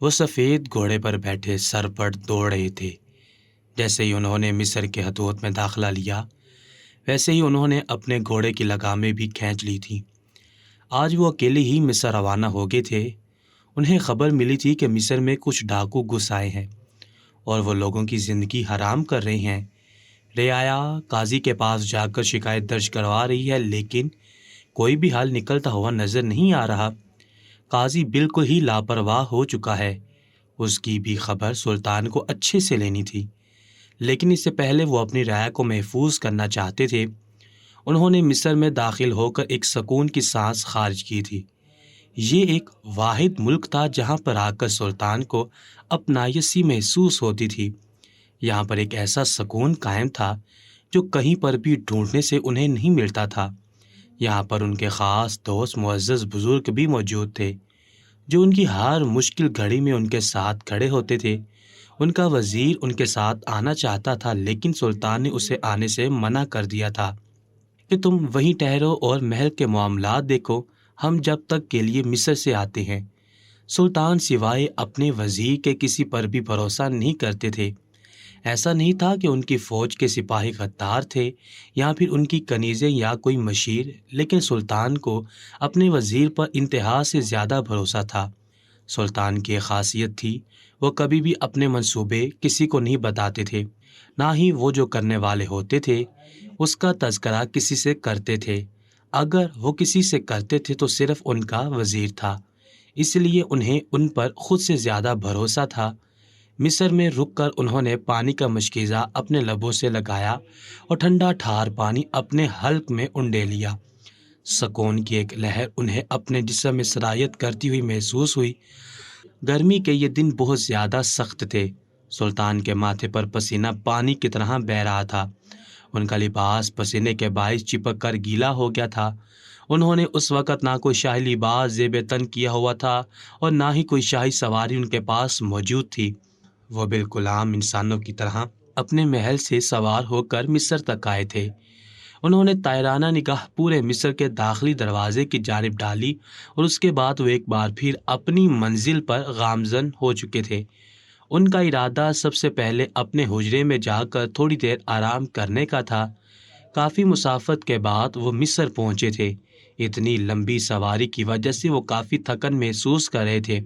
وہ سفید گھوڑے پر بیٹھے سر پر دوڑ رہے تھے۔ جیسے ہی انہوں نے مصر کے حدود میں داخلہ لیا، ویسے ہی انہوں نے اپنے گھوڑے کی لگامیں بھی کھینچ لی تھیں۔ آج وہ اکیلے ہی مصر روانہ ہو گئے تھے۔ انہیں خبر ملی تھی کہ مصر میں کچھ ڈاکو گھس آئے ہیں اور وہ لوگوں کی زندگی حرام کر رہے ہیں۔ رعایا قاضی کے پاس جا کر شکایت درج کروا رہی ہے، لیکن کوئی بھی حل نکلتا ہوا نظر نہیں آ رہا۔ قاضی بالکل ہی لاپرواہ ہو چکا ہے۔ اس کی بھی خبر سلطان کو اچھے سے لینی تھی، لیکن اس سے پہلے وہ اپنی رعایا کو محفوظ کرنا چاہتے تھے۔ انہوں نے مصر میں داخل ہو کر ایک سکون کی سانس خارج کی تھی۔ یہ ایک واحد ملک تھا جہاں پر آ کر سلطان کو اپنائیت محسوس ہوتی تھی۔ یہاں پر ایک ایسا سکون قائم تھا جو کہیں پر بھی ڈھونڈنے سے انہیں نہیں ملتا تھا۔ یہاں پر ان کے خاص دوست معزز بزرگ بھی موجود تھے جو ان کی ہر مشکل گھڑی میں ان کے ساتھ کھڑے ہوتے تھے۔ ان کا وزیر ان کے ساتھ آنا چاہتا تھا، لیکن سلطان نے اسے آنے سے منع کر دیا تھا کہ تم وہیں ٹھہرو اور محل کے معاملات دیکھو، ہم جب تک کے لیے مصر سے آتے ہیں۔ سلطان سوائے اپنے وزیر کے کسی پر بھی بھروسہ نہیں کرتے تھے۔ ایسا نہیں تھا کہ ان کی فوج کے سپاہی غدار تھے یا پھر ان کی کنیزیں یا کوئی مشیر، لیکن سلطان کو اپنے وزیر پر انتہا سے زیادہ بھروسہ تھا۔ سلطان کی ایک خاصیت تھی، وہ کبھی بھی اپنے منصوبے کسی کو نہیں بتاتے تھے، نہ ہی وہ جو کرنے والے ہوتے تھے اس کا تذکرہ کسی سے کرتے تھے۔ اگر وہ کسی سے کرتے تھے تو صرف ان کا وزیر تھا، اس لیے انہیں ان پر خود سے زیادہ بھروسہ تھا۔ مصر میں رک کر انہوں نے پانی کا مشکیزہ اپنے لبوں سے لگایا اور ٹھنڈا ٹھار پانی اپنے حلق میں انڈے لیا۔ سکون کی ایک لہر انہیں اپنے جسم میں سرایت کرتی ہوئی محسوس ہوئی۔ گرمی کے یہ دن بہت زیادہ سخت تھے۔ سلطان کے ماتھے پر پسینہ پانی کی طرح بہہ رہا تھا۔ ان کا لباس پسینے کے باعث چپک کر گیلا ہو گیا تھا۔ انہوں نے اس وقت نہ کوئی شاہی لباس زیب تن کیا ہوا تھا اور نہ ہی کوئی شاہی سواری ان کے پاس موجود تھی۔ وہ بالکل عام انسانوں کی طرح اپنے محل سے سوار ہو کر مصر تک آئے تھے۔ انہوں نے طائرانہ نگاہ پورے مصر کے داخلی دروازے کی جانب ڈالی اور اس کے بعد وہ ایک بار پھر اپنی منزل پر گامزن ہو چکے تھے۔ ان کا ارادہ سب سے پہلے اپنے حجرے میں جا کر تھوڑی دیر آرام کرنے کا تھا۔ کافی مسافت کے بعد وہ مصر پہنچے تھے۔ اتنی لمبی سواری کی وجہ سے وہ کافی تھکن محسوس کر رہے تھے۔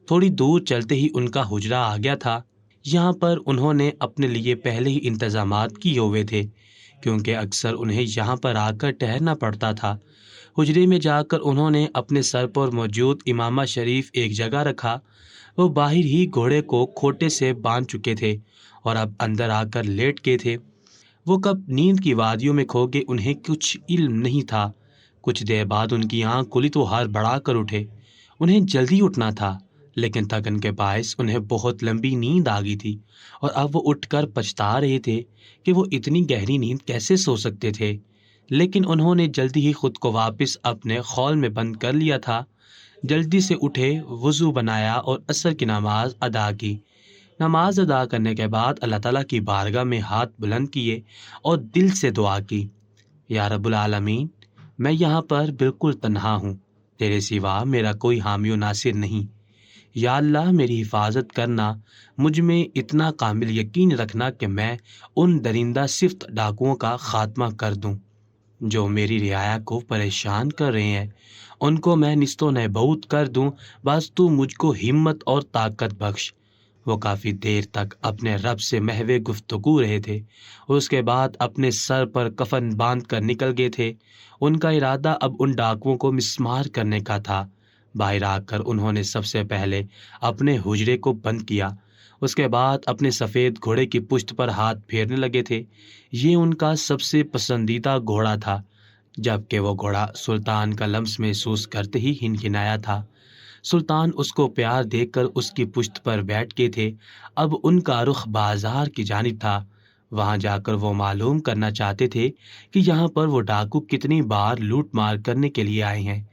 تھوڑی دور چلتے ہی ان کا حجرہ آ گیا تھا۔ یہاں پر انہوں نے اپنے لیے پہلے ہی انتظامات کیے ہوئے تھے، کیونکہ اکثر انہیں یہاں پر آ کر ٹھہرنا پڑتا تھا۔ حجرے میں جا کر انہوں نے اپنے سر پر موجود امامہ شریف ایک جگہ رکھا۔ وہ باہر ہی گھوڑے کو کھوٹے سے باندھ چکے تھے اور اب اندر آ کر لیٹ گئے تھے۔ وہ کب نیند کی وادیوں میں کھو گئے انہیں کچھ علم نہیں تھا۔ کچھ دیر بعد ان کی آنکھ کھلی تو ہار بڑھا کر اٹھے۔ انہیں جلدی اٹھنا تھا، لیکن تھکن کے باعث انہیں بہت لمبی نیند آ گئی تھی اور اب وہ اٹھ کر پچھتا رہے تھے کہ وہ اتنی گہری نیند کیسے سو سکتے تھے۔ لیکن انہوں نے جلدی ہی خود کو واپس اپنے خول میں بند کر لیا تھا۔ جلدی سے اٹھے، وضو بنایا اور عصر کی نماز ادا کی۔ نماز ادا کرنے کے بعد اللہ تعالیٰ کی بارگاہ میں ہاتھ بلند کیے اور دل سے دعا کی، یا رب العالمین، میں یہاں پر بالکل تنہا ہوں، تیرے سوا میرا کوئی حامی و ناصر نہیں۔ یا اللہ، میری حفاظت کرنا، مجھ میں اتنا کامل یقین رکھنا کہ میں ان درندہ صفت ڈاکوؤں کا خاتمہ کر دوں جو میری رعایا کو پریشان کر رہے ہیں، ان کو میں نیست و نابود کر دوں، بس تو مجھ کو ہمت اور طاقت بخش۔ وہ کافی دیر تک اپنے رب سے محو گفتگو رہے تھے اور اس کے بعد اپنے سر پر کفن باندھ کر نکل گئے تھے۔ ان کا ارادہ اب ان ڈاکوؤں کو مسمار کرنے کا تھا۔ باہر آ کر انہوں نے سب سے پہلے اپنے حجرے کو بند کیا، اس کے بعد اپنے سفید گھوڑے کی پشت پر ہاتھ پھیرنے لگے تھے۔ یہ ان کا سب سے پسندیدہ گھوڑا تھا، جبکہ وہ گھوڑا سلطان کا لمس محسوس کرتے ہی ہنہنایا تھا۔ سلطان اس کو پیار دے کر اس کی پشت پر بیٹھ گئے تھے۔ اب ان کا رخ بازار کی جانب تھا۔ وہاں جا کر وہ معلوم کرنا چاہتے تھے کہ یہاں پر وہ ڈاکو کتنی بار لوٹ مار کرنے کے لیے آئے ہیں۔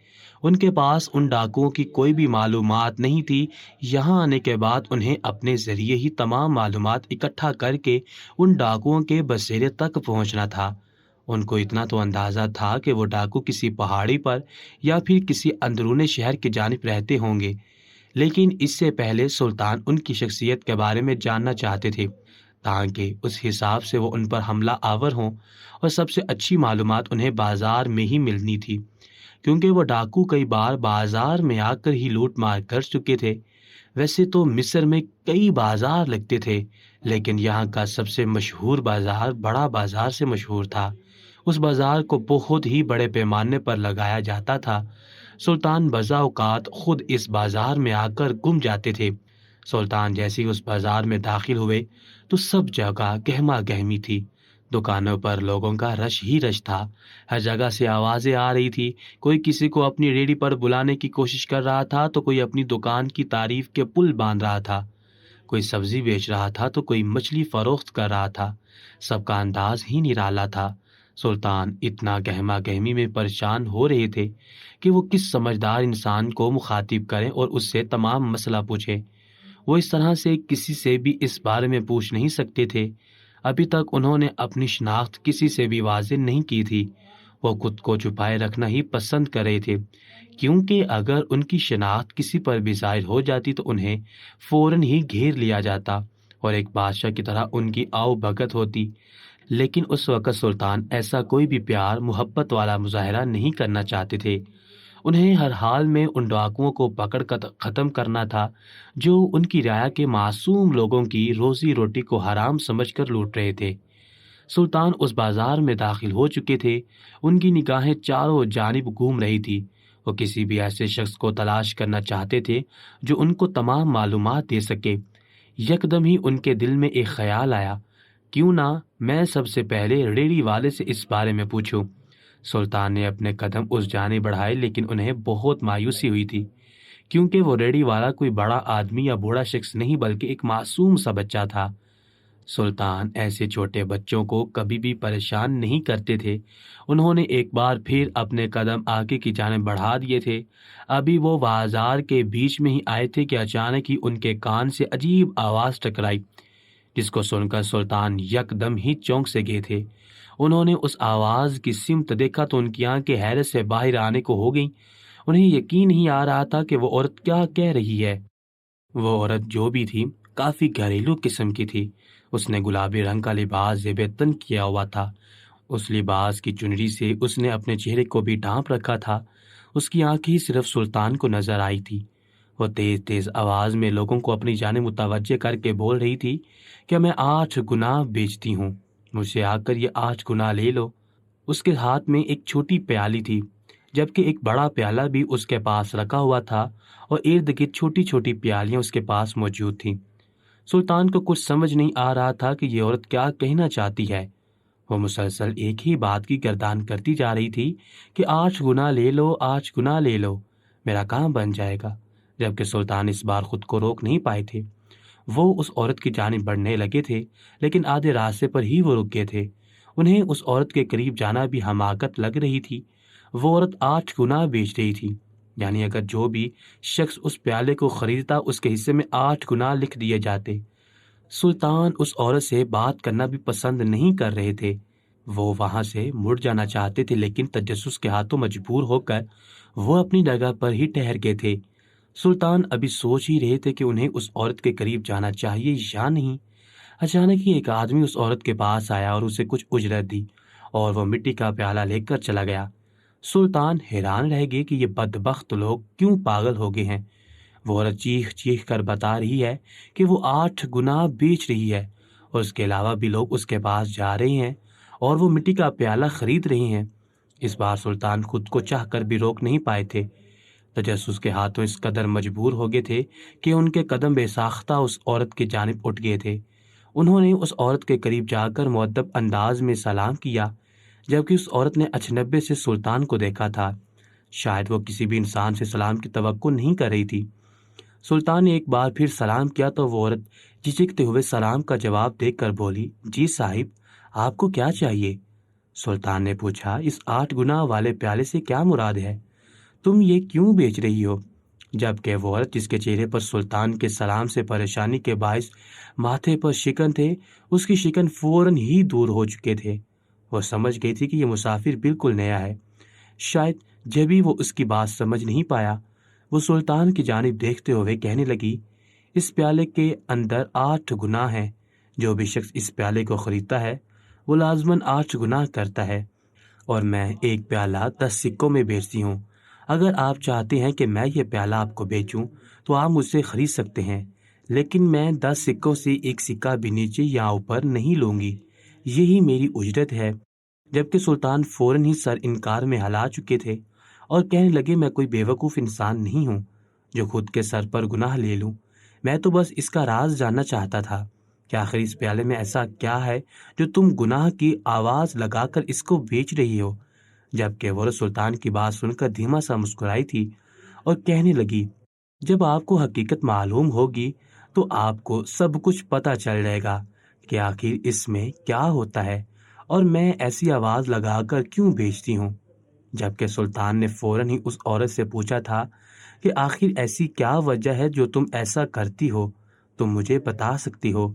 ان کے پاس ان ڈاکوؤں کی کوئی بھی معلومات نہیں تھی۔ یہاں آنے کے بعد انہیں اپنے ذریعے ہی تمام معلومات اکٹھا کر کے ان ڈاکوؤں کے بسیرے تک پہنچنا تھا۔ ان کو اتنا تو اندازہ تھا کہ وہ ڈاکو کسی پہاڑی پر یا پھر کسی اندرون شہر کی جانب رہتے ہوں گے، لیکن اس سے پہلے سلطان ان کی شخصیت کے بارے میں جاننا چاہتے تھے تاکہ اس حساب سے وہ ان پر حملہ آور ہوں، اور سب سے اچھی معلومات انہیں بازار میں ہی ملنی تھی، کیونکہ وہ ڈاکو کئی بار بازار میں آ کر ہی لوٹ مار کر چکے تھے۔ ویسے تو مصر میں کئی بازار لگتے تھے، لیکن یہاں کا سب سے مشہور بازار بڑا بازار سے مشہور تھا۔ اس بازار کو بہت ہی بڑے پیمانے پر لگایا جاتا تھا۔ سلطان بزا اوقات خود اس بازار میں آ کر گم جاتے تھے۔ سلطان جیسے ہی اس بازار میں داخل ہوئے تو سب جگہ گہما گہمی تھی۔ دکانوں پر لوگوں کا رش ہی رش تھا، ہر جگہ سے آوازیں آ رہی تھی۔ کوئی کسی کو اپنی ریڑھی پر بلانے کی کوشش کر رہا تھا تو کوئی اپنی دکان کی تعریف کے پل باندھ رہا تھا، کوئی سبزی بیچ رہا تھا تو کوئی مچھلی فروخت کر رہا تھا۔ سب کا انداز ہی نرالا تھا۔ سلطان اتنا گہما گہمی میں پریشان ہو رہے تھے کہ وہ کس سمجھدار انسان کو مخاطب کریں اور اس سے تمام مسئلہ پوچھیں۔ وہ اس طرح سے کسی سے بھی اس بارے میں پوچھ نہیں سکتے تھے۔ ابھی تک انہوں نے اپنی شناخت کسی سے بھی واضح نہیں کی تھی۔ وہ خود کو چھپائے رکھنا ہی پسند کر رہے تھے، کیونکہ اگر ان کی شناخت کسی پر بھی ظاہر ہو جاتی تو انہیں فوراً ہی گھیر لیا جاتا اور ایک بادشاہ کی طرح ان کی آؤ بھگت ہوتی۔ لیکن اس وقت سلطان ایسا کوئی بھی پیار محبت والا مظاہرہ نہیں کرنا چاہتے تھے۔ انہیں ہر حال میں ان ڈاکوؤں کو پکڑ کر ختم کرنا تھا جو ان کی رعایا کے معصوم لوگوں کی روزی روٹی کو حرام سمجھ کر لوٹ رہے تھے۔ سلطان اس بازار میں داخل ہو چکے تھے۔ ان کی نگاہیں چاروں جانب گھوم رہی تھی۔ وہ کسی بھی ایسے شخص کو تلاش کرنا چاہتے تھے جو ان کو تمام معلومات دے سکے۔ یکدم ہی ان کے دل میں ایک خیال آیا، کیوں نہ میں سب سے پہلے ریڑھی والے سے اس بارے میں پوچھوں۔ سلطان نے اپنے قدم اس جانب بڑھائے، لیکن انہیں بہت مایوسی ہوئی تھی، کیونکہ وہ ریڑھی والا کوئی بڑا آدمی یا بوڑھا شخص نہیں بلکہ ایک معصوم سا بچہ تھا۔ سلطان ایسے چھوٹے بچوں کو کبھی بھی پریشان نہیں کرتے تھے۔ انہوں نے ایک بار پھر اپنے قدم آگے کی جانب بڑھا دیے تھے۔ ابھی وہ بازار کے بیچ میں ہی آئے تھے کہ اچانک ہی ان کے کان سے عجیب آواز ٹکرائی، جس کو سن کر سلطان یکدم ہی چونک سے گئے تھے۔ انہوں نے اس آواز کی سمت دیکھا تو ان کی آنکھیں حیرت سے باہر آنے کو ہو گئیں۔ انہیں یقین نہیں آ رہا تھا کہ وہ عورت کیا کہہ رہی ہے۔ وہ عورت جو بھی تھی کافی گھریلو قسم کی تھی۔ اس نے گلابی رنگ کا لباس زیب تن کیا ہوا تھا۔ اس لباس کی چنری سے اس نے اپنے چہرے کو بھی ڈھانپ رکھا تھا۔ اس کی آنکھیں صرف سلطان کو نظر آئی تھی۔ وہ تیز تیز آواز میں لوگوں کو اپنی جانب متوجہ کر کے بول رہی تھی کہ میں 8 گنا بیچتی ہوں، مجھ سے آ کر یہ 8 گنا لے لو۔ اس کے ہاتھ میں ایک چھوٹی پیالی تھی، جبکہ ایک بڑا پیالہ بھی اس کے پاس رکھا ہوا تھا، اور ارد گرد چھوٹی چھوٹی پیالیاں اس کے پاس موجود تھیں۔ سلطان کو کچھ سمجھ نہیں آ رہا تھا کہ یہ عورت کیا کہنا چاہتی ہے۔ وہ مسلسل ایک ہی بات کی گردان کرتی جا رہی تھی کہ 8 گنا لے لو، 8 گنا لے لو، میرا کام بن جائے گا۔ جبکہ سلطان اس بار خود کو روک نہیں پائے تھے۔ وہ اس عورت کی جانب بڑھنے لگے تھے، لیکن آدھے راستے پر ہی وہ رک گئے تھے۔ انہیں اس عورت کے قریب جانا بھی حماقت لگ رہی تھی۔ وہ عورت 8 گنا بیچ رہی تھی، یعنی اگر جو بھی شخص اس پیالے کو خریدتا اس کے حصے میں 8 گنا لکھ دیے جاتے۔ سلطان اس عورت سے بات کرنا بھی پسند نہیں کر رہے تھے۔ وہ وہاں سے مڑ جانا چاہتے تھے، لیکن تجسس کے ہاتھوں مجبور ہو کر وہ اپنی جگہ پر ہی ٹھہر گئے تھے۔ سلطان ابھی سوچ ہی رہے تھے کہ انہیں اس عورت کے قریب جانا چاہیے یا نہیں۔ اچانک ہی ایک آدمی اس عورت کے پاس آیا اور اسے کچھ اجرت دی، اور وہ مٹی کا پیالہ لے کر چلا گیا۔ سلطان حیران رہ گئے کہ یہ بدبخت لوگ کیوں پاگل ہو گئے ہیں۔ وہ عورت چیخ چیخ کر بتا رہی ہے کہ وہ 8 گنا بیچ رہی ہے، اور اس کے علاوہ بھی لوگ اس کے پاس جا رہے ہیں اور وہ مٹی کا پیالہ خرید رہے ہیں۔ اس بار سلطان خود کو چاہ کر بھی روک نہیں پائے تھے۔ تجسس کے ہاتھوں اس قدر مجبور ہو گئے تھے کہ ان کے قدم بے ساختہ اس عورت کی جانب اٹھ گئے تھے۔ انہوں نے اس عورت کے قریب جا کر مؤدب انداز میں سلام کیا، جبکہ اس عورت نے اچنبے سے سلطان کو دیکھا تھا۔ شاید وہ کسی بھی انسان سے سلام کی توقع نہیں کر رہی تھی۔ سلطان نے ایک بار پھر سلام کیا تو وہ عورت جھجکتے ہوئے سلام کا جواب دے کر بولی، جی صاحب، آپ کو کیا چاہیے؟ سلطان نے پوچھا، اس 8 گنا والے پیالے سے کیا مراد ہے؟ تم یہ کیوں بیچ رہی ہو؟ جبکہ وہ عورت جس کے چہرے پر سلطان کے سلام سے پریشانی کے باعث ماتھے پر شکن تھے، اس کی شکن فوراً ہی دور ہو چکے تھے۔ وہ سمجھ گئی تھی کہ یہ مسافر بالکل نیا ہے۔ شاید جبھی وہ اس کی بات سمجھ نہیں پایا۔ وہ سلطان کی جانب دیکھتے ہوئے کہنے لگی، اس پیالے کے اندر 8 گناہ ہیں۔ جو بھی شخص اس پیالے کو خریدتا ہے وہ لازماً 8 گناہ کرتا ہے، اور میں ایک پیالہ 10 سکوں میں بیچتی ہوں۔ اگر آپ چاہتے ہیں کہ میں یہ پیالہ آپ کو بیچوں تو آپ مجھ سے خرید سکتے ہیں، لیکن میں 10 سکوں سے ایک سکہ بھی نیچے یا اوپر نہیں لوں گی، یہی میری اجرت ہے۔ جبکہ سلطان فوراً ہی سر انکار میں ہلا چکے تھے اور کہنے لگے، میں کوئی بیوقوف انسان نہیں ہوں جو خود کے سر پر گناہ لے لوں۔ میں تو بس اس کا راز جاننا چاہتا تھا کہ آخر اس پیالے میں ایسا کیا ہے جو تم گناہ کی آواز لگا کر اس کو بیچ رہی ہو۔ جبکہ وہ سلطان کی بات سن کر دھیما سا مسکرائی تھی اور کہنے لگی، جب آپ کو حقیقت معلوم ہوگی تو آپ کو سب کچھ پتہ چل جائے گا کہ آخر اس میں کیا ہوتا ہے اور میں ایسی آواز لگا کر کیوں بیچتی ہوں۔ جبکہ سلطان نے فوراً ہی اس عورت سے پوچھا تھا کہ آخر ایسی کیا وجہ ہے جو تم ایسا کرتی ہو، تم مجھے بتا سکتی ہو؟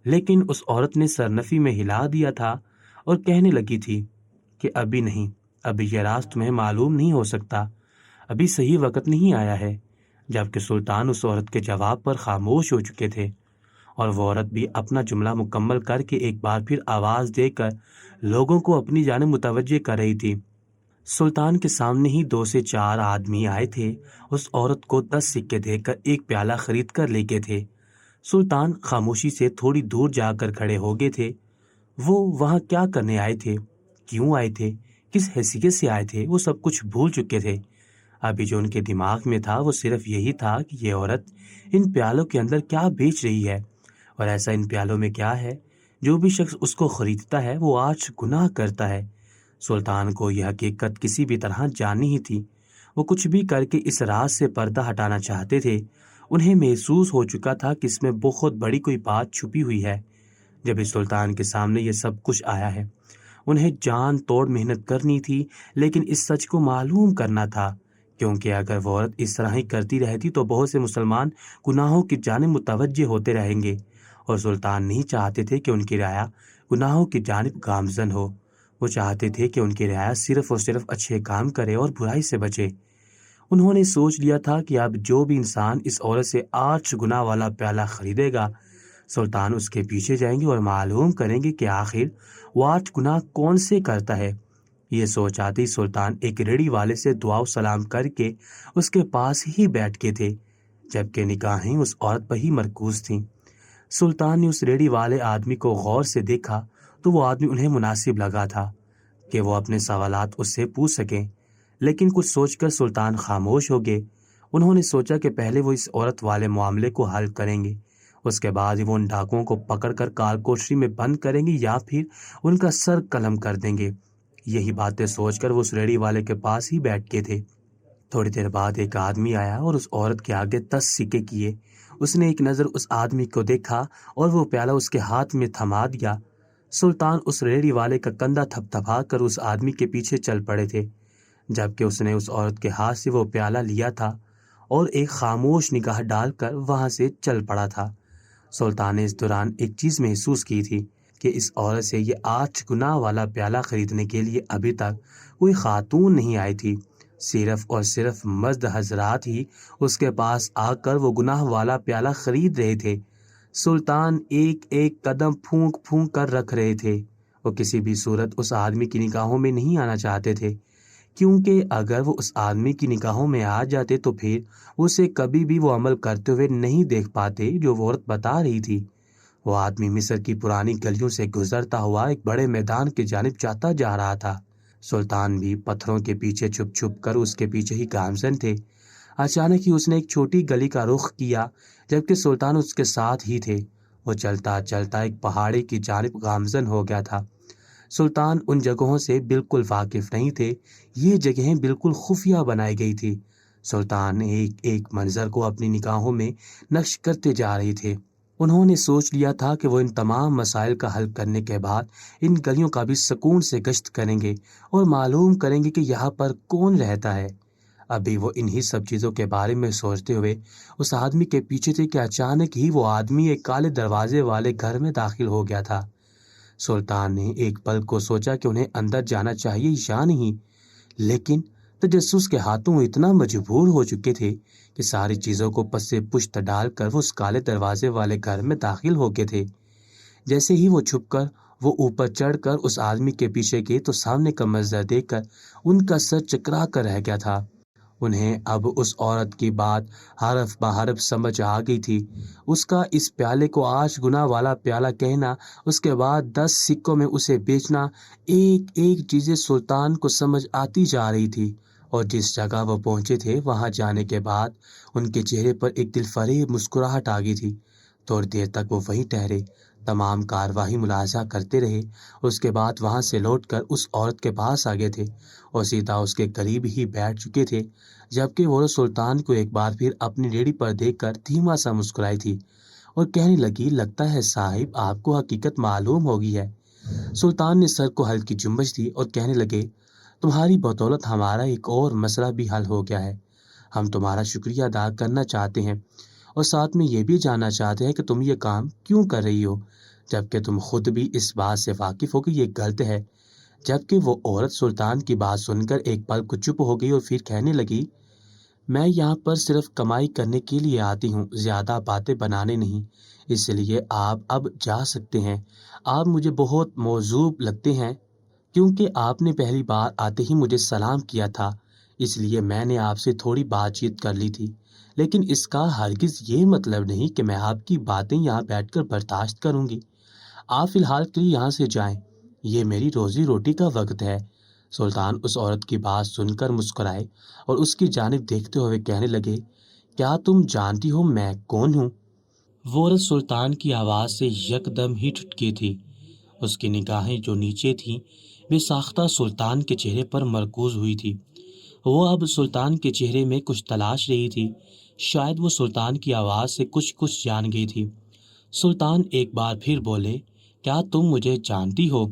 لیکن اس عورت نے سرنفی میں ہلا دیا تھا اور کہنے لگی تھی کہ ابھی نہیں، ابھی یہ راز تمہیں معلوم نہیں ہو سکتا، ابھی صحیح وقت نہیں آیا ہے۔ جبکہ سلطان اس عورت کے جواب پر خاموش ہو چکے تھے، اور وہ عورت بھی اپنا جملہ مکمل کر کے ایک بار پھر آواز دے کر لوگوں کو اپنی جانب متوجہ کر رہی تھی۔ سلطان کے سامنے ہی 2 سے 4 آدمی آئے تھے، اس عورت کو 10 سکے دے کر ایک پیالہ خرید کر لے گئے تھے۔ سلطان خاموشی سے تھوڑی دور جا کر کھڑے ہو گئے تھے۔ وہ وہاں کیا کرنے آئے تھے، کیوں آئے تھے، کس حیثیت سے آئے تھے، وہ سب کچھ بھول چکے تھے۔ ابھی جو ان کے دماغ میں تھا وہ صرف یہی تھا کہ یہ عورت ان پیالوں کے اندر کیا بیچ رہی ہے، اور ایسا ان پیالوں میں کیا ہے جو بھی شخص اس کو خریدتا ہے وہ 8 گناہ کرتا ہے۔ سلطان کو یہ حقیقت کسی بھی طرح جاننی ہی تھی۔ وہ کچھ بھی کر کے اس راز سے پردہ ہٹانا چاہتے تھے۔ انہیں محسوس ہو چکا تھا کہ اس میں بہت بڑی کوئی بات چھپی ہوئی ہے۔ جب اس سلطان کے سامنے یہ سب کچھ آیا ہے، انہیں جان توڑ محنت کرنی تھی، لیکن اس سچ کو معلوم کرنا تھا، کیونکہ اگر وہ عورت اس طرح ہی کرتی رہتی تو بہت سے مسلمان گناہوں کی جانب متوجہ ہوتے رہیں گے، اور سلطان نہیں چاہتے تھے کہ ان کی رعایا گناہوں کی جانب گامزن ہو۔ وہ چاہتے تھے کہ ان کی رعایا صرف اور صرف اچھے کام کرے اور برائی سے بچے۔ انہوں نے سوچ لیا تھا کہ اب جو بھی انسان اس عورت سے 8 گناہ والا پیالہ خریدے گا، سلطان اس کے پیچھے جائیں گے اور معلوم کریں گے کہ آخر وہ 8 گناہ کون سے کرتا ہے۔ یہ سوچ آتے ہی سلطان ایک ریڑھی والے سے دعا و سلام کر کے اس کے پاس ہی بیٹھ کے تھے، جبکہ نگاہیں اس عورت پر ہی مرکوز تھیں۔ سلطان نے اس ریڑھی والے آدمی کو غور سے دیکھا تو وہ آدمی انہیں مناسب لگا تھا کہ وہ اپنے سوالات اس سے پوچھ سکیں، لیکن کچھ سوچ کر سلطان خاموش ہو گئے۔ انہوں نے سوچا کہ پہلے وہ اس عورت والے معاملے کو حل کریں گے، اس کے بعد وہ ان ڈاکوؤں کو پکڑ کر کال کوٹری میں بند کریں گے یا پھر ان کا سر قلم کر دیں گے۔ یہی باتیں سوچ کر وہ اس ریڑھی والے کے پاس ہی بیٹھ کے تھے۔ تھوڑی دیر بعد ایک آدمی آیا اور اس عورت کے آگے 10 سکے کیے۔ اس نے ایک نظر اس آدمی کو دیکھا اور وہ پیالہ اس کے ہاتھ میں تھما دیا۔ سلطان اس ریڑھی والے کا کندھا تھپ تھپا کر اس آدمی کے پیچھے چل پڑے تھے، جبکہ اس نے اس عورت کے ہاتھ سے وہ پیالہ لیا تھا اور ایک خاموش نگاہ ڈال کر وہاں سے چل پڑا تھا۔ سلطان نے اس دوران ایک چیز محسوس کی تھی کہ اس عورت سے یہ 8 گناہ والا پیالہ خریدنے کے لیے ابھی تک کوئی خاتون نہیں آئی تھی، صرف اور صرف مرد حضرات ہی اس کے پاس آ کر وہ گناہ والا پیالہ خرید رہے تھے۔ سلطان ایک ایک قدم پھونک پھونک کر رکھ رہے تھے۔ وہ کسی بھی صورت اس آدمی کی نگاہوں میں نہیں آنا چاہتے تھے، کیونکہ اگر وہ اس آدمی کی نگاہوں میں آ جاتے تو پھر اسے کبھی بھی وہ عمل کرتے ہوئے نہیں دیکھ پاتے جو وہ عورت بتا رہی تھی۔ وہ آدمی مصر کی پرانی گلیوں سے گزرتا ہوا ایک بڑے میدان کی جانب جاتا جا رہا تھا۔ سلطان بھی پتھروں کے پیچھے چھپ چھپ کر اس کے پیچھے ہی گامزن تھے۔ اچانک ہی اس نے ایک چھوٹی گلی کا رخ کیا، جبکہ سلطان اس کے ساتھ ہی تھے۔ وہ چلتا چلتا ایک پہاڑی کی جانب گامزن ہو گیا تھا۔ سلطان ان جگہوں سے بالکل واقف نہیں تھے، یہ جگہیں بالکل خفیہ بنائی گئی تھی۔ سلطان ایک ایک منظر کو اپنی نگاہوں میں نقش کرتے جا رہے تھے۔ انہوں نے سوچ لیا تھا کہ وہ ان تمام مسائل کا حل کرنے کے بعد ان گلیوں کا بھی سکون سے گشت کریں گے اور معلوم کریں گے کہ یہاں پر کون رہتا ہے۔ ابھی وہ انہی سب چیزوں کے بارے میں سوچتے ہوئے اس آدمی کے پیچھے تھے کہ اچانک ہی وہ آدمی ایک کالے دروازے والے گھر میں داخل ہو گیا تھا۔ سلطان نے ایک پل کو سوچا کہ انہیں اندر جانا چاہیے یا نہیں، لیکن تجسس کے ہاتھوں وہ اتنا مجبور ہو چکے تھے کہ ساری چیزوں کو پس سے پشت ڈال کر وہ اس کالے دروازے والے گھر میں داخل ہو گئے تھے۔ جیسے ہی وہ چھپ کر وہ اوپر چڑھ کر اس آدمی کے پیچھے گئے تو سامنے کا منظر دیکھ کر ان کا سر چکرا کر رہ گیا تھا۔ انہیں اب اس عورت کی بات حرف بہ حرف سمجھ آ گئی تھی۔ اس کا اس پیالے کو 8 گنا والا پیالہ کہنا، اس کے بعد 10 سکوں میں اسے بیچنا، ایک ایک چیزیں سلطان کو سمجھ آتی جا رہی تھی۔ اور جس جگہ وہ پہنچے تھے وہاں جانے کے بعد ان کے چہرے پر ایک دل فریب مسکراہٹ آ گئی تھی۔ تھوڑی دیر تک وہ وہیں ٹھہرے، تمام کاروائی ملاحظہ کرتے رہے۔ اس کے بعد وہاں سے لوٹ کر اس عورت کے پاس آ گئے تھے اور سیدھا اس کے قریب ہی بیٹھ چکے تھے، جبکہ وہ سلطان کو ایک بار پھر اپنی ریڑھی پر دیکھ کر دھیما سا مسکرائی تھی اور کہنے لگی، لگتا ہے صاحب آپ کو حقیقت معلوم ہوگی ہے۔ سلطان نے سر کو ہلکی جنبش دی اور کہنے لگے، تمہاری بدولت ہمارا ایک اور مسئلہ بھی حل ہو گیا ہے۔ ہم تمہارا شکریہ ادا کرنا چاہتے ہیں اور ساتھ میں یہ بھی جاننا چاہتے ہیں کہ تم یہ کام کیوں کر رہی ہو، جبکہ تم خود بھی اس بات سے واقف ہو کہ یہ غلط ہے۔ جبکہ وہ عورت سلطان کی بات سن کر ایک پل کو چپ ہو گئی اور پھر کہنے لگی، میں یہاں پر صرف کمائی کرنے کے لیے آتی ہوں، زیادہ باتیں بنانے نہیں، اس لیے آپ اب جا سکتے ہیں۔ آپ مجھے بہت موزوں لگتے ہیں کیونکہ آپ نے پہلی بار آتے ہی مجھے سلام کیا تھا، اس لیے میں نے آپ سے تھوڑی بات چیت کر لی تھی، لیکن اس کا ہرگز یہ مطلب نہیں کہ میں آپ کی باتیں یہاں بیٹھ کر برداشت کروں گی۔ آپ فی الحال کے لیے یہاں سے جائیں، یہ میری روزی روٹی کا وقت ہے۔ سلطان اس عورت کی بات سن کر مسکرائے اور اس کی جانب دیکھتے ہوئے کہنے لگے، کیا تم جانتی ہو میں کون ہوں؟ وہ عورت سلطان کی آواز سے یکدم ہی ٹھٹکی تھی۔ اس کی نگاہیں جو نیچے تھیں بے ساختہ سلطان کے چہرے پر مرکوز ہوئی تھی۔ وہ اب سلطان کے چہرے میں کچھ تلاش رہی تھی، شاید وہ سلطان کی آواز سے کچھ جان گئی تھی۔ سلطان ایک بار پھر بولے، کیا تم مجھے جانتی ہو؟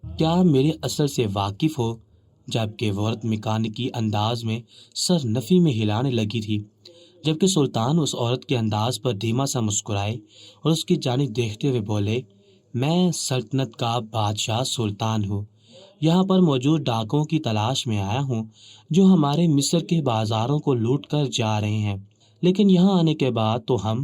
کیا میرے اثر سے واقف ہو؟ جبکہ وہ عورت میکانیکی انداز میں سر نفی میں ہلانے لگی تھی، جبکہ سلطان اس عورت کے انداز پر دھیما سا مسکرائے اور اس کی جانب دیکھتے ہوئے بولے، میں سلطنت کا بادشاہ سلطان ہوں، یہاں پر موجود ڈاکوں کی تلاش میں آیا ہوں جو ہمارے مصر کے بازاروں کو لوٹ کر جا رہے ہیں، لیکن یہاں آنے کے بعد تو ہم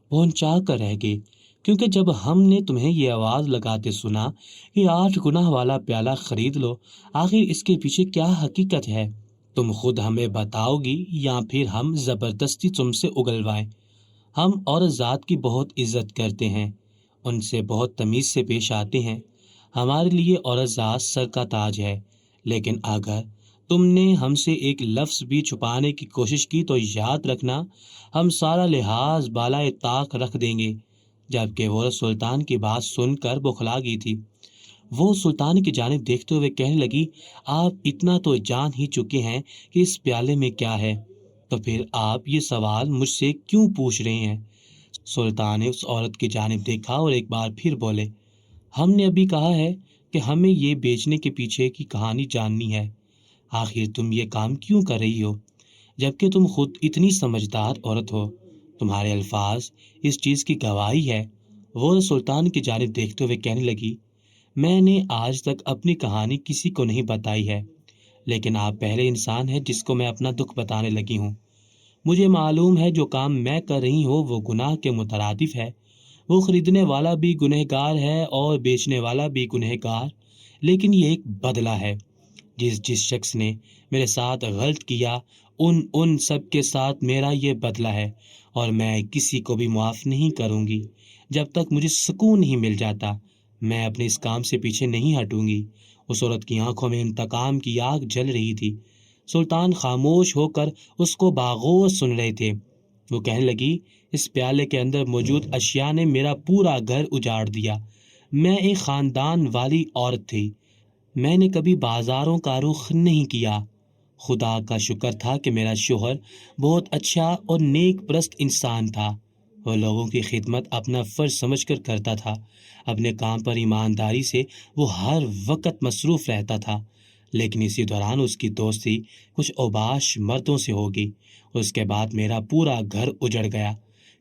پہنچا کر رہ گئے، کیونکہ جب ہم نے تمہیں یہ آواز لگاتے سنا کہ 8 گنا والا پیالہ خرید لو، آخر اس کے پیچھے کیا حقیقت ہے؟ تم خود ہمیں بتاؤ گی یا پھر ہم زبردستی تم سے اگلوائیں؟ ہم عورت ذات کی بہت عزت کرتے ہیں، ان سے بہت تمیز سے پیش آتے ہیں، ہمارے لیے عورت ذات سر کا تاج ہے، لیکن اگر تم نے ہم سے ایک لفظ بھی چھپانے کی کوشش کی تو یاد رکھنا ہم سارا لحاظ بالائے طاق رکھ دیں گے۔ جبکہ وہ سلطان کی بات سن کر بوکھلا گئی تھی۔ وہ سلطان کی جانب دیکھتے ہوئے کہنے لگی، آپ اتنا تو جان ہی چکے ہیں کہ اس پیالے میں کیا ہے، تو پھر آپ یہ سوال مجھ سے کیوں پوچھ رہے ہیں؟ سلطان نے اس عورت کی جانب دیکھا اور ایک بار پھر بولے، ہم نے ابھی کہا ہے کہ ہمیں یہ بیچنے کے پیچھے کی کہانی جاننی ہے، آخر تم یہ کام کیوں کر رہی ہو، جبکہ تم خود اتنی سمجھدار عورت ہو؟ تمہارے الفاظ اس چیز کی گواہی ہے۔ وہ سلطان کی جانب دیکھتے ہوئے کہنے لگی، میں نے آج تک اپنی کہانی کسی کو نہیں بتائی ہے، لیکن آپ پہلے انسان ہیں جس کو میں اپنا دکھ بتانے لگی ہوں۔ مجھے معلوم ہے جو کام میں کر رہی ہوں وہ گناہ کے مترادف ہے، وہ خریدنے والا بھی گنہگار ہے اور بیچنے والا بھی گنہگار، لیکن یہ ایک بدلہ ہے۔ جس شخص نے میرے ساتھ غلط کیا ان سب کے ساتھ میرا یہ بدلہ ہے، اور میں کسی کو بھی معاف نہیں کروں گی جب تک مجھے سکون نہیں مل جاتا۔ میں اپنے اس کام سے پیچھے نہیں ہٹوں گی۔ اس عورت کی آنکھوں میں انتقام کی آگ جل رہی تھی۔ سلطان خاموش ہو کر اس کو باغور سن رہے تھے۔ وہ کہنے لگی، اس پیالے کے اندر موجود اشیاء نے میرا پورا گھر اجاڑ دیا۔ میں ایک خاندان والی عورت تھی، میں نے کبھی بازاروں کا رخ نہیں کیا۔ خدا کا شکر تھا کہ میرا شوہر بہت اچھا اور نیک پرست انسان تھا، وہ لوگوں کی خدمت اپنا فرض سمجھ کر کرتا تھا، اپنے کام پر ایمانداری سے وہ ہر وقت مصروف رہتا تھا، لیکن اسی دوران اس کی دوستی کچھ اوباش مردوں سے ہوگی۔ اس کے بعد میرا پورا گھر اجڑ گیا۔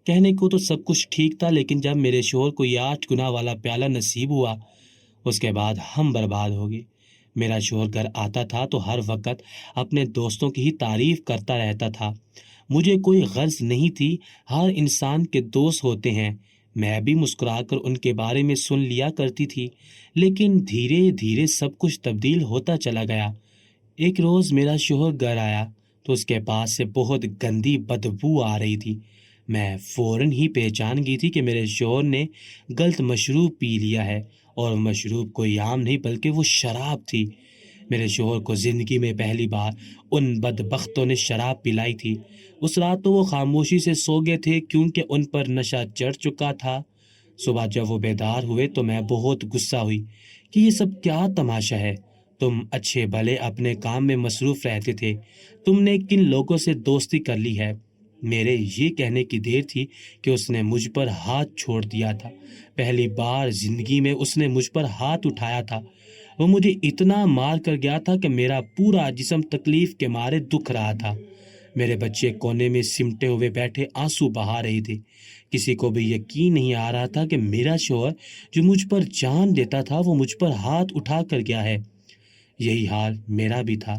کہنے کو تو سب کچھ ٹھیک تھا، لیکن جب میرے شوہر کو یہ 8 گنا والا پیالہ نصیب ہوا، اس کے بعد ہم برباد ہو گئے۔ میرا شوہر گھر آتا تھا تو ہر وقت اپنے دوستوں کی ہی تعریف کرتا رہتا تھا۔ مجھے کوئی غرض نہیں تھی، ہر انسان کے دوست ہوتے ہیں، میں بھی مسکرا کر ان کے بارے میں سن لیا کرتی تھی، لیکن دھیرے دھیرے سب کچھ تبدیل ہوتا چلا گیا۔ ایک روز میرا شوہر گھر آیا تو اس کے پاس سے بہت گندی بدبو آ رہی تھی۔ میں فوراً ہی پہچان گئی تھی کہ میرے شوہر نے غلط مشروب پی لیا ہے، اور مشروب کوئی عام نہیں بلکہ وہ شراب تھی۔ میرے شوہر کو زندگی میں پہلی بار ان بدبختوں نے شراب پلائی تھی۔ اس رات تو وہ خاموشی سے سو گئے تھے کیونکہ ان پر نشہ چڑھ چکا تھا۔ صبح جب وہ بیدار ہوئے تو میں بہت غصہ ہوئی کہ یہ سب کیا تماشا ہے۔ تم اچھے بھلے اپنے کام میں مصروف رہتے تھے، تم نے کن لوگوں سے دوستی کر لی ہے؟ میرے یہ کہنے کی دیر تھی کہ اس نے مجھ پر ہاتھ چھوڑ دیا تھا۔ پہلی بار زندگی میں اس نے مجھ پر ہاتھ اٹھایا تھا۔ وہ مجھے اتنا مار کر گیا تھا کہ میرا پورا جسم تکلیف کے مارے دکھ رہا تھا۔ میرے بچے کونے میں سمٹے ہوئے بیٹھے آنسو بہا رہے تھے۔ کسی کو بھی یقین نہیں آ رہا تھا کہ میرا شوہر جو مجھ پر جان دیتا تھا وہ مجھ پر ہاتھ اٹھا کر گیا ہے۔ یہی حال میرا بھی تھا۔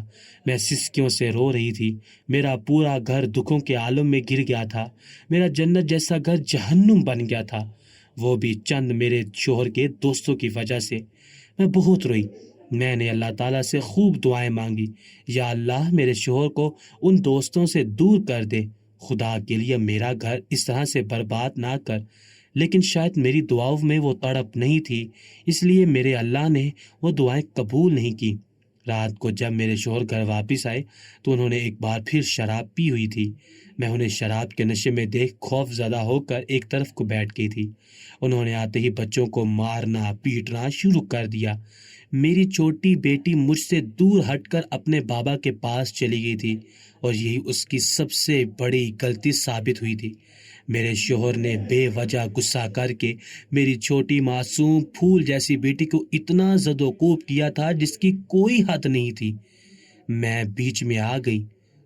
میں سسکیوں سے رو رہی تھی۔ میرا پورا گھر دکھوں کے عالم میں گر گیا تھا۔ میرا جنت جیسا گھر جہنم بن گیا تھا، وہ بھی چند میرے شوہر کے دوستوں کی وجہ سے۔ میں بہت روئی۔ میں نے اللہ تعالیٰ سے خوب دعائیں مانگی، یا اللہ میرے شوہر کو ان دوستوں سے دور کر دے، خدا کے لیے میرا گھر اس طرح سے برباد نہ کر۔ لیکن شاید میری دعاؤں میں وہ تڑپ نہیں تھی، اس لیے میرے اللہ نے وہ دعائیں قبول نہیں کی۔ رات کو جب میرے شوہر گھر واپس آئے تو انہوں نے ایک بار پھر شراب پی ہوئی تھی۔ میں انہیں شراب کے نشے میں دیکھ خوف زدہ ہو کر ایک طرف کو بیٹھ گئی تھی۔ انہوں نے آتے ہی بچوں کو مارنا پیٹنا شروع کر دیا۔ میری چھوٹی بیٹی مجھ سے دور ہٹ کر اپنے بابا کے پاس چلی گئی تھی، اور یہی اس کی سب سے بڑی غلطی ثابت ہوئی تھی۔ میرے شوہر نے بے وجہ غصہ کر کے میری چھوٹی معصوم پھول جیسی بیٹی کو اتنا زد و کوب کیا تھا جس کی کوئی حد نہیں تھی۔ میں بیچ میں آ گئی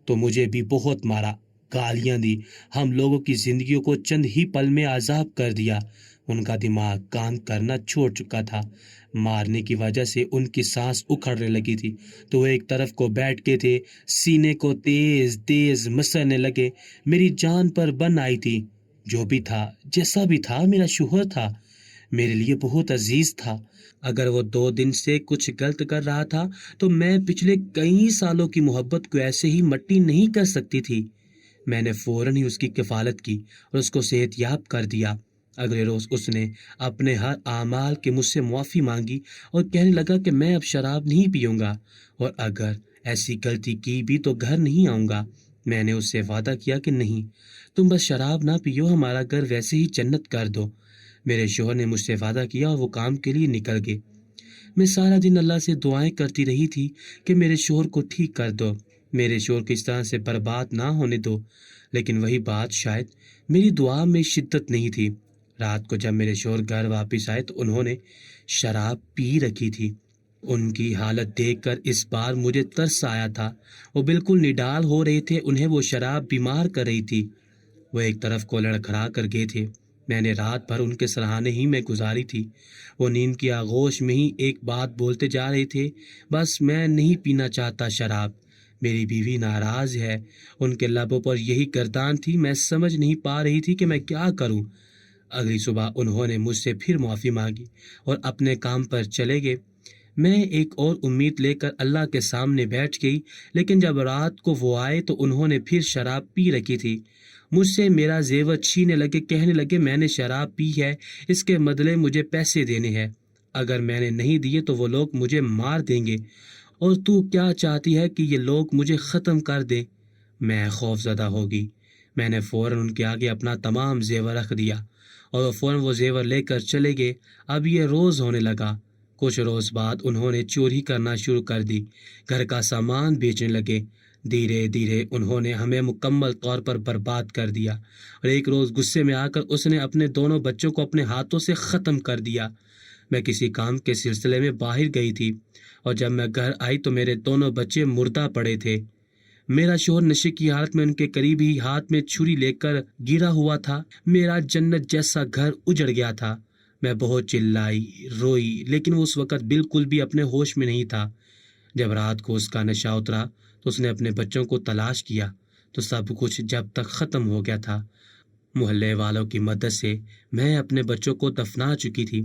تو مجھے بھی بہت مارا، گالیاں دی، ہم لوگوں کی زندگیوں کو چند ہی پل میں عذاب کر دیا۔ ان کا دماغ کام کرنا چھوڑ چکا تھا۔ مارنے کی وجہ سے ان کی سانس اکھڑنے لگی تھی تو وہ ایک طرف کو بیٹھ کے تھے، سینے کو تیز تیز مسرنے لگے۔ میری جان پر بن آئی تھی۔ جو بھی تھا، جیسا بھی تھا، میرا شوہر تھا، میرے لیے بہت عزیز تھا۔ اگر وہ 2 دن سے کچھ غلط کر رہا تھا تو میں پچھلے کئی سالوں کی محبت کو ایسے ہی مٹی نہیں کر سکتی تھی۔ میں نے فوراً ہی اس کی کفالت کی اور اس کو صحت یاب کر دیا۔ اگلے روز اس نے اپنے ہر اعمال کے مجھ سے معافی مانگی اور کہنے لگا کہ میں اب شراب نہیں پیوں گا، اور اگر ایسی غلطی کی بھی تو گھر نہیں آؤں گا۔ میں نے اس سے وعدہ کیا کہ نہیں، تم بس شراب نہ پیو، ہمارا گھر ویسے ہی جنت کر دو۔ میرے شوہر نے مجھ سے وعدہ کیا اور وہ کام کے لیے نکل گئے۔ میں سارا دن اللہ سے دعائیں کرتی رہی تھی کہ میرے شوہر کو ٹھیک کر دو، میرے شوہر کو اس طرح سے برباد نہ ہونے دو، لیکن وہی بات شاید میری دعا میں شدت نہیں تھی۔ رات کو جب میرے شوہر گھر واپس آئے تو انہوں نے شراب پی رکھی تھی۔ ان کی حالت دیکھ کر اس بار مجھے ترس آیا تھا۔ وہ بالکل نڈال ہو رہے تھے، انہیں وہ شراب بیمار کر رہی تھی۔ وہ ایک طرف کو لڑکھڑا کر گئے تھے۔ میں نے رات بھر ان کے سراہنے ہی میں گزاری تھی۔ وہ نیند کی آغوش میں ہی ایک بات بولتے جا رہے تھے، بس میں نہیں پینا چاہتا شراب، میری بیوی ناراض ہے۔ ان کے لبوں پر یہی گردان تھی۔ میں سمجھ نہیں پا رہی تھی کہ میں کیا کروں۔ اگلی صبح انہوں نے مجھ سے پھر معافی مانگی اور اپنے کام پر چلے گئے۔ میں ایک اور امید لے کر اللہ کے سامنے بیٹھ گئی، لیکن جب رات کو وہ آئے تو انہوں نے پھر شراب پی رکھی تھی۔ مجھ سے میرا زیور چھینے لگے، کہنے لگے میں نے شراب پی ہے، اس کے بدلے مجھے پیسے دینے ہیں، اگر میں نے نہیں دیے تو وہ لوگ مجھے مار دیں گے، اور تو کیا چاہتی ہے کہ یہ لوگ مجھے ختم کر دیں؟ میں خوف زدہ ہوگی۔ میں نے فوراً ان کے آگے اپنا تمام زیور رکھ دیا اور فوراً وہ زیور لے کر چلے گئے۔ اب یہ روز ہونے لگا۔ کچھ روز بعد انہوں نے چوری کرنا شروع کر دی، گھر کا سامان بیچنے لگے۔ دھیرے دھیرے انہوں نے ہمیں مکمل طور پر برباد کر دیا، اور ایک روز غصے میں آ کر اس نے اپنے دونوں بچوں کو اپنے ہاتھوں سے ختم کر دیا۔ میں کسی کام کے سلسلے میں باہر گئی تھی، اور جب میں گھر آئی تو میرے دونوں بچے مردہ پڑے تھے۔ میرا شوہر نشے کی حالت میں ان کے قریب ہی ہاتھ میں چھری لے کر گرا ہوا تھا۔ میرا جنت جیسا گھر اجڑ گیا تھا۔ میں بہت چلائی، روئی، لیکن وہ اس وقت بالکل بھی اپنے ہوش میں نہیں تھا۔ جب رات کو اس کا نشہ اترا تو اس نے اپنے بچوں کو تلاش کیا تو سب کچھ جب تک ختم ہو گیا تھا۔ محلے والوں کی مدد سے میں اپنے بچوں کو دفنا چکی تھی۔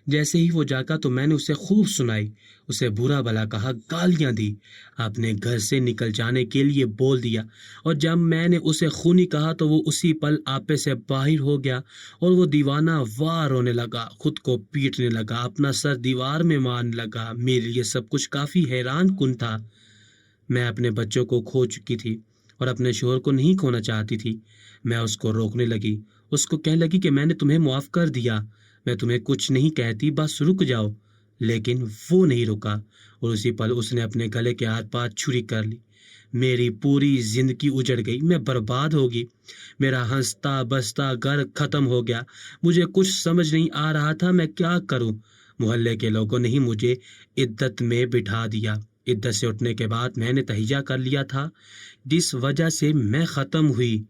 جیسے ہی وہ جاگا تو میں نے اسے خوب سنائی، اسے برا بھلا کہا، گالیاں دی، اپنے گھر سے نکل جانے کے لیے بول دیا، اور جب میں نے اسے خونی کہا تو وہ اسی پل آپے سے باہر ہو گیا اور وہ دیوانہ وار ہونے لگا، خود کو پیٹنے لگا، اپنا سر دیوار میں مارنے لگا۔ میرے لیے سب کچھ کافی حیران کن تھا۔ میں اپنے بچوں کو کھو چکی تھی اور اپنے شوہر کو نہیں کھونا چاہتی تھی۔ میں اس کو روکنے لگی، اس کو کہنے لگی کہ میں نے تمہیں معاف کر دیا، میں تمہیں کچھ نہیں کہتی، بس رک جاؤ۔ لیکن وہ نہیں رکا اور اسی پل اس نے اپنے گلے کے آر پار چھری کر لی۔ میری پوری زندگی اجڑ گئی، میں برباد ہوگی، میرا ہنستا بستا گھر ختم ہو گیا۔ مجھے کچھ سمجھ نہیں آ رہا تھا میں کیا کروں۔ محلے کے لوگوں نے ہی مجھے عدت میں بٹھا دیا۔ عدت سے اٹھنے کے بعد میں نے تہیہ کر لیا تھا، جس وجہ سے میں ختم ہوئی،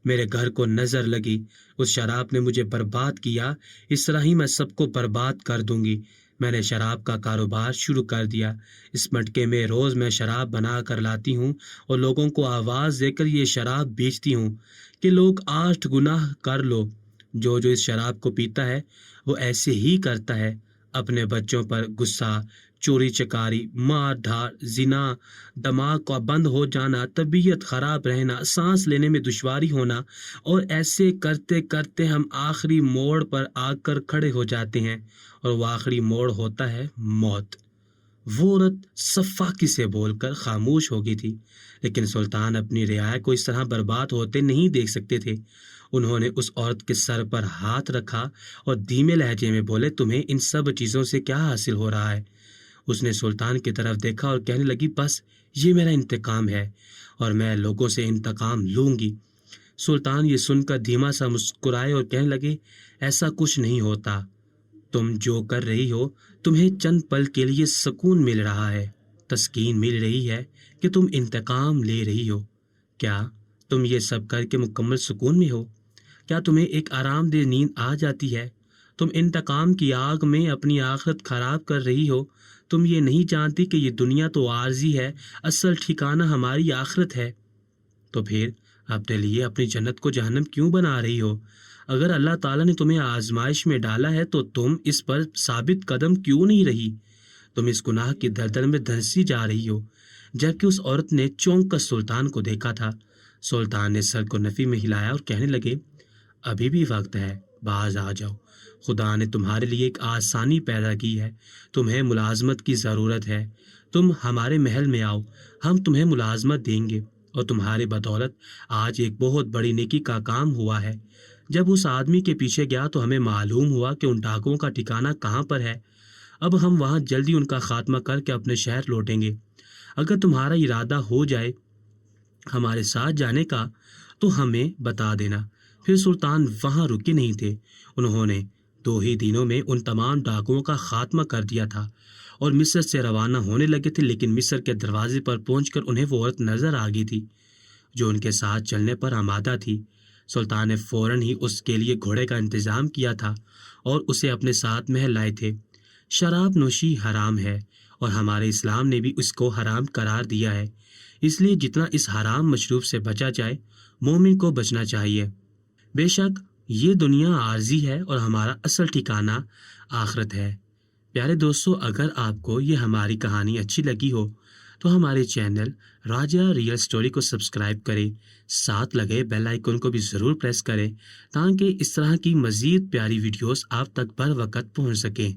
میرے گھر کو نظر لگی۔ اس شراب نے مجھے برباد کیا، اس طرح ہی میں سب کو برباد کر دوں گی۔ میں نے شراب کا کاروبار شروع کر دیا۔ اس مٹکے میں روز میں شراب بنا کر لاتی ہوں اور لوگوں کو آواز دے کر یہ شراب بیچتی ہوں کہ لوگ 8 گناہ کر لو۔ جو اس شراب کو پیتا ہے وہ ایسے ہی کرتا ہے۔ اپنے بچوں پر غصہ، چوری چکاری، مار دھاڑ، زنا، دماغ کا بند ہو جانا، طبیعت خراب رہنا، سانس لینے میں دشواری ہونا، اور ایسے کرتے کرتے ہم آخری موڑ پر آ کر کھڑے ہو جاتے ہیں، اور وہ آخری موڑ ہوتا ہے موت۔ وہ عورت صفاقی سے بول کر خاموش ہو گئی تھی، لیکن سلطان اپنی رعایا کو اس طرح برباد ہوتے نہیں دیکھ سکتے تھے۔ انہوں نے اس عورت کے سر پر ہاتھ رکھا اور دھیمے لہجے میں بولے، تمہیں ان سب چیزوں سے کیا حاصل ہو رہا ہے؟ اس نے سلطان کی طرف دیکھا اور کہنے لگی، بس یہ میرا انتقام ہے اور میں لوگوں سے انتقام لوں گی۔ سلطان یہ سن کر دھیما سا مسکرائے اور کہنے لگے، ایسا کچھ نہیں ہوتا، تم جو کر رہی ہو تمہیں چند پل کے لیے سکون مل رہا ہے، تسکین مل رہی ہے کہ تم انتقام لے رہی ہو۔ کیا تم یہ سب کر کے مکمل سکون میں ہو؟ کیا تمہیں ایک آرام دہ نیند آ جاتی ہے؟ تم انتقام کی آگ میں اپنی آخرت خراب کر رہی ہو۔ تم یہ نہیں جانتی کہ یہ دنیا تو عارضی ہے، اصل ٹھکانہ ہماری آخرت ہے۔ تو پھر اپنے لیے اپنی جنت کو جہنم کیوں بنا رہی ہو؟ اگر اللہ تعالیٰ نے تمہیں آزمائش میں ڈالا ہے تو تم اس پر ثابت قدم کیوں نہیں رہی؟ تم اس گناہ کی دلدل میں دھنسی جا رہی ہو۔ جبکہ اس عورت نے چونک کر سلطان کو دیکھا تھا۔ سلطان نے سر کو نفی میں ہلایا اور کہنے لگے، ابھی بھی وقت ہے، باز آ جاؤ، خدا نے تمہارے لیے ایک آسانی پیدا کی ہے، تمہیں ملازمت کی ضرورت ہے، تم ہمارے محل میں آؤ، ہم تمہیں ملازمت دیں گے، اور تمہارے بدولت آج ایک بہت بڑی نیکی کا کام ہوا ہے۔ جب اس آدمی کے پیچھے گیا تو ہمیں معلوم ہوا کہ ان ڈاکوؤں کا ٹھکانہ کہاں پر ہے۔ اب ہم وہاں جلدی ان کا خاتمہ کر کے اپنے شہر لوٹیں گے۔ اگر تمہارا ارادہ ہو جائے ہمارے ساتھ جانے کا تو ہمیں بتا دینا۔ پھر سلطان وہاں رکے نہیں تھے، انہوں نے 2 ہی دنوں میں ان تمام ڈاکوؤں کا خاتمہ کر دیا تھا اور مصر سے روانہ ہونے لگے تھے، لیکن مصر کے دروازے پر پہنچ کر انہیں وہ عورت نظر آ گئی تھی جو ان کے ساتھ چلنے پر آمادہ تھی۔ سلطان نے فوراً ہی اس کے لیے گھوڑے کا انتظام کیا تھا اور اسے اپنے ساتھ محل لائے تھے۔ شراب نوشی حرام ہے اور ہمارے اسلام نے بھی اس کو حرام قرار دیا ہے، اس لیے جتنا اس حرام مشروب سے بچا جائے مومن کو بچنا چاہیے۔ بے شک یہ دنیا عارضی ہے اور ہمارا اصل ٹھکانہ آخرت ہے۔ پیارے دوستو، اگر آپ کو یہ ہماری کہانی اچھی لگی ہو تو ہمارے چینل راجہ ریئل سٹوری کو سبسکرائب کریں، ساتھ لگے بیل آئیکن کو بھی ضرور پریس کریں تاکہ اس طرح کی مزید پیاری ویڈیوز آپ تک بر وقت پہنچ سکیں۔